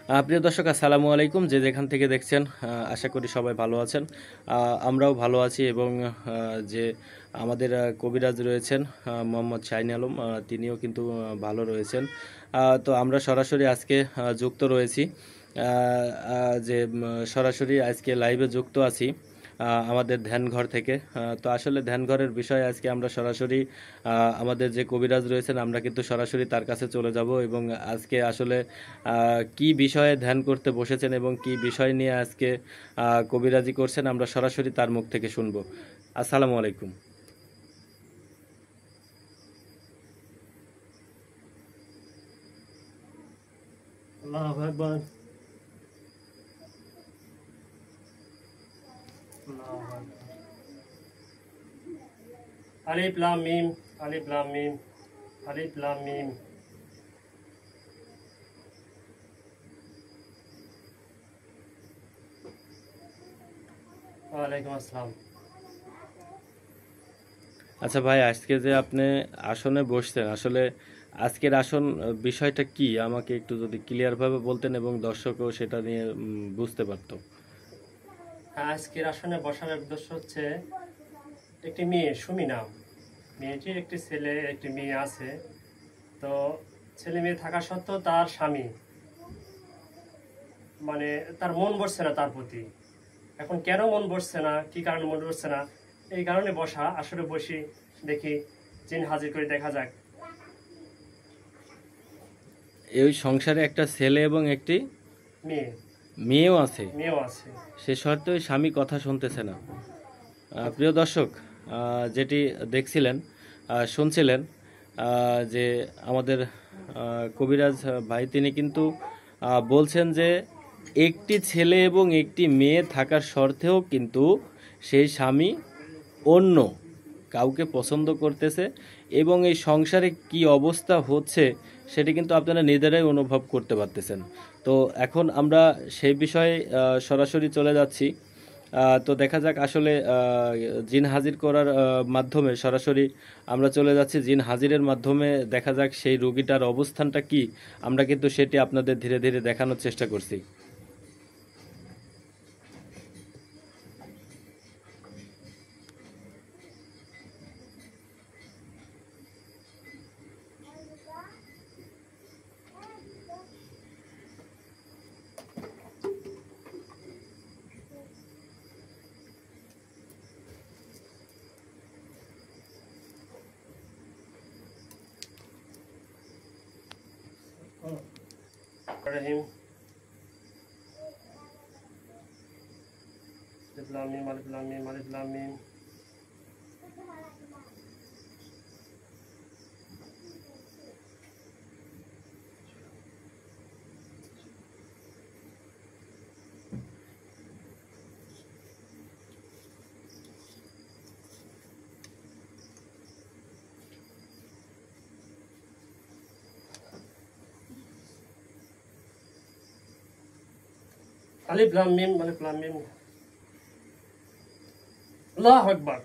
প্রিয় দর্শক, আসসালামু আলাইকুম। যে যেখান থেকে দেখছেন, আশা করি সবাই ভালো আছেন। আমরাও ভালো আছি এবং যে আমাদের কবিরাজ রয়েছেন মোহাম্মদ শাহিন আলম, তিনিও কিন্তু ভালো রয়েছেন। তো আমরা সরাসরি আজকে যুক্ত রয়েছি, সরাসরি আজকে লাইভে যুক্ত আছি আমাদের ধ্যানঘর থেকে। তো আসলে ধ্যানঘরের বিষয়ে আজকে আমরা সরাসরি আমাদের যে কবিরাজ রয়েছেন আমরা কিন্তু সরাসরি তার কাছে চলে যাব এবং আজকে আসলে কি বিষয়ে ধ্যান করতে বসেছেন এবং কি বিষয় নিয়ে আজকে কবিরাজি করছেন আমরা সরাসরি তার মুখ থেকে শুনবো। আসসালামু আলাইকুম। আল্লাহু আকবার। আলিফ লাম মিম, আলিফ লাম মিম, আলিফ লাম মিম। ওয়ালাইকুম আসসালাম। আচ্ছা ভাই, আজকে যে আপনি আসনে বসছেন, আসলে আজকের আসন বিষয়টা কি আমাকে একটু যদি ক্লিয়ারভাবে বলতেন এবং দর্শকও সেটা নিয়ে বুঝতে পারতো। আজকের আসনে বসার উদ্দেশ্য হচ্ছে একটি মেয়ে, সুমি নাম। মেয়েটির একটি ছেলে একটি মেয়ে আছে। তো ছেলে মেয়ে থাকা সত্ত্বেও তার স্বামী মানে তার মন বসছে না তার প্রতি। এখন কেন মন বসছে না, কি কারণে মন বসছে না, এই কারণে বসা। আসলে বসি, দেখি জিন হাজির করে দেখা যাক। এই সংসারে একটা ছেলে এবং একটি মেয়ে, মেয়েও আছে, মেয়েও আছে। সে সত্ত্বেও স্বামী কথা শুনতেছে না। প্রিয় দর্শক, যেটি দেখছিলেন, শুনছিলেন, যে আমাদের কবিরাজ ভাই তিনি কিন্তু বলছেন যে একটি ছেলে এবং একটি মেয়ে থাকার শর্তেও কিন্তু সেই স্বামী অন্য কাউকে পছন্দ করতেছে এবং এই সংসারে কি অবস্থা হচ্ছে সেটি কিন্তু আপনারা নিজেরাই অনুভব করতে পারতেছেন। তো এখন আমরা সেই বিষয়ে সরাসরি চলে যাচ্ছি। তো দেখা যাক আসলে জিন হাজির করার মাধ্যমে সরাসরি আমরা চলে যাচ্ছি জিন হাজিরের মাধ্যমে, দেখা যাক সেই রোগীটার অবস্থানটা কি। আমরা কিন্তু সেটি আপনাদের ধীরে ধীরে দেখানোর চেষ্টা করছি। রহিম, আলিফ লাম মিম, আলিফ লাম মিম, আলিফ লাম মিম। আলিফ লাম মিম, আলিফ লাম মিম। আল্লাহু আকবার।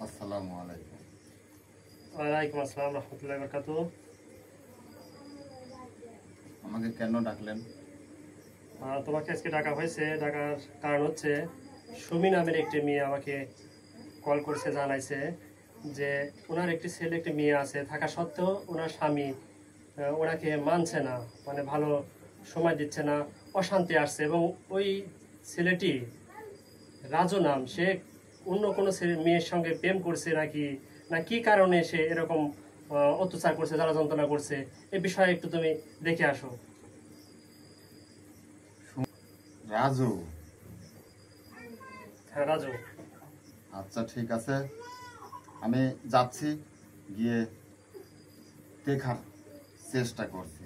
আসসালামু আলাইকুম। ওয়ালাইকুম আসসালাম রাহমাতুল্লাহি ওয়া বারাকাতুহু। আমাকে কেন ডাকলেন? তোমাকে আজকে ডাকা হয়েছে, ডাকার কারণ হচ্ছে সুমি নামের একটি মেয়ে আমাকে কল করছে, জানাইছে যে ওনার একটি ছেলে একটি মেয়ে আছে, থাকা সত্ত্বেও ওনার স্বামী ওনাকে মানছে না, মানে ভালো সময় দিচ্ছে না, অশান্তি আসছে। এবং ওই ছেলেটি রাজু নাম, সে অন্য কোনো মেয়ের সঙ্গে প্রেম করছে নাকি, না কি কারণে সে এরকম অত্যাচার করছে, জ্বালা যন্ত্রণা করছে, এই বিষয়ে একটু তুমি দেখে আসো। রাজু? হ্যাঁ, রাজু। আচ্ছা, ঠিক আছে, আমি যাচ্ছি, গিয়ে দেখার চেষ্টা করছি।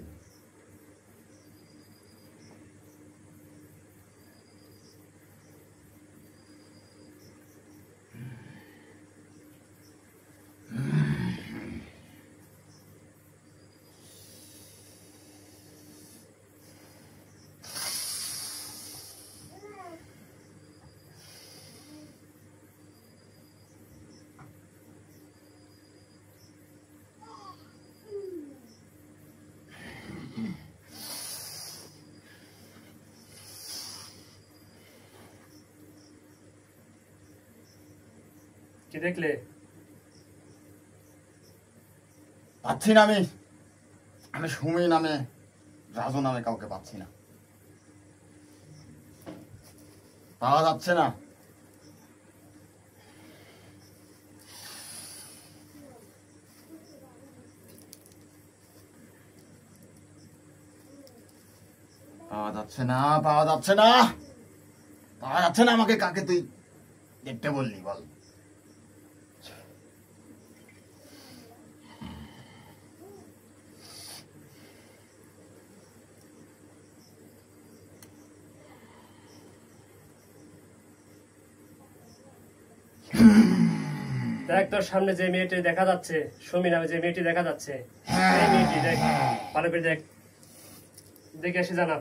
কি দেখলে? পাচ্ছি না আমি। আমি সুমি নামে, রাজু নামে কাউকে পাচ্ছি না, পাওয়া যাচ্ছে না। পাওয়া যাচ্ছে না, পাওয়া যাচ্ছে না, পাওয়া যাচ্ছে না। আমাকে কাকে তুই দেখতে বললি বল? দেখ তোর সামনে যে মেয়েটি দেখা যাচ্ছে, সুমি নামে যে মেয়েটি দেখা যাচ্ছে, এই মেয়েটি দেখ, ভালো করে দেখ, দেখে এসে জানা।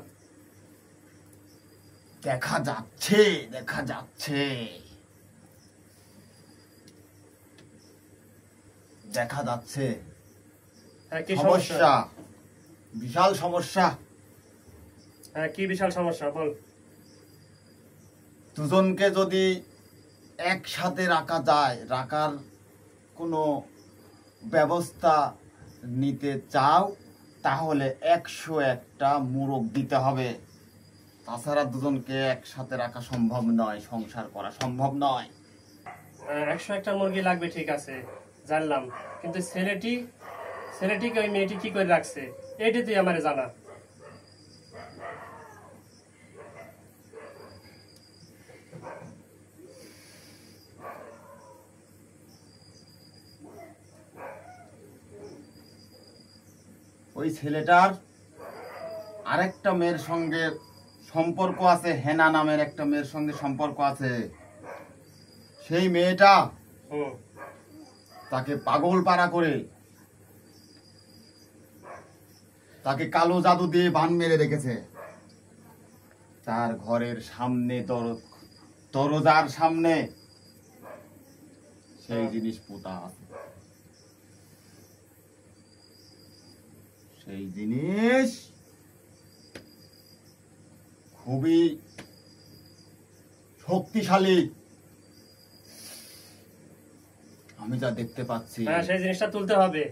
দেখা যাচ্ছে, দেখা যাচ্ছে, দেখা যাচ্ছে। হ্যাঁ কি সমস্যা? সমস্যা, বিশাল সমস্যা। হ্যাঁ কি বিশাল সমস্যা বল। দুজনকে যদি একসাথে রাখা যায়, রাখার কোনো ব্যবস্থা নিতে চাও, তাহলে 101টা মোরগ দিতে হবে। তাছাড়া দুজনকে একসাথে রাখা সম্ভব নয়, সংসার করা সম্ভব নয়। 101টা মুরগি লাগবে, ঠিক আছে জানলাম, কিন্তু ছেলেটিকে ওই মেয়েটি কি করে রাখছে এইটি তুই আমারে জানা। ওই ছেলেটার আরেকটা মেয়ের সঙ্গে সম্পর্ক আছে, হেনা নামের একটা মেয়ের সঙ্গে সম্পর্ক আছে। সেই মেয়েটা হুম তাকে পাগল পাড়া করে, তাকে কালো জাদু দিয়ে বান মেরে রেখেছে। তার ঘরের সামনে, দরজার সামনে সেই জিনিস পোতা আছে। সেই জিনিস খুবই শক্তিশালী, আমি যা দেখতে পাচ্ছি। হ্যাঁ সেই জিনিসটা তুলতে হবে,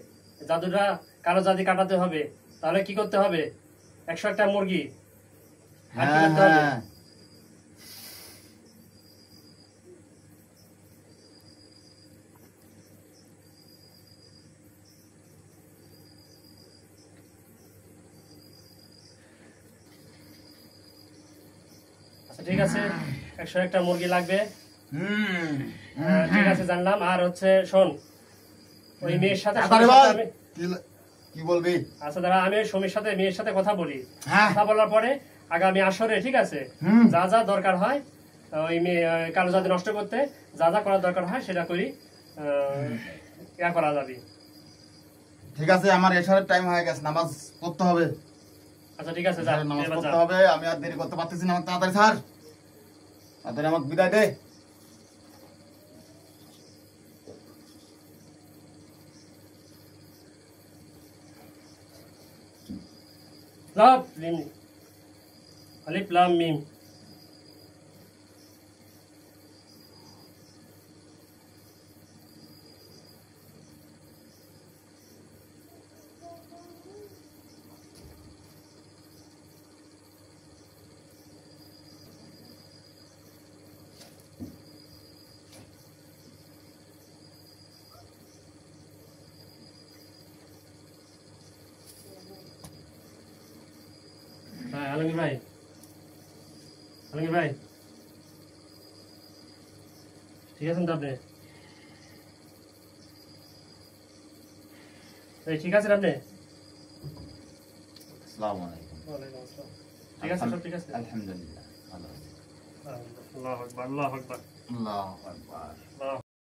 জাদুটা কালো জাদু কাটাতে হবে। তাহলে কি করতে হবে? 101টা মুরগি। আর কি হ্যাঁ করতে হবে? হ্যাঁ, আচ্ছা ঠিক আছে, 101টা মুরগি লাগবে। হুম, ঠিক আছে জানলাম। আর হচ্ছে শোন, ওই মেয়ের সাথে তাড়াতাড়ি সুমির বল। সাথে আমি- কি বলবি? আচ্ছা দাঁড়া, আমি ওই সুমির সাথে মেয়ের সাথে কথা বলি। হ্যাঁ। কথা বলার পরে আগামী আসরে, ঠিক আছে, হুম। যা যা দরকার হয় ওই মেয়ে কালো জাদু নষ্ট করতে যা যা করার দরকার হয় সেটা করি, ইয়া করা যাবে। ঠিক আছে, আমার এশারের টাইম হয়ে গেছে, নামাজ পড়তে হবে। আচ্ছা ঠিক আছে যা, এশারের নামাজ এবার যা। পড়তে হবে, আমি আর দেরি করতে পারতেছি না। আমার তাড়াতাড়ি স্যার, তাড়াতাড়ি আমাকে বিদায় দে। লাভ লিম আলিফ লাম মিম। হ্যাঁ আলমগীর ভাই, আলমগীর ভাই ঠিক আছেন তো আপনি? এই ঠিক আছেন আপনি? আসসালামু আলাইকুম। ওয়ালাইকুম আসসালাম। ঠিক আছে, সব ঠিক আছে? আলহামদুলিল্লাহ ভালো আছি। আল্লাহু আকবার, আল্লাহু আকবার। আল্লাহু আকবার। আল্লাহু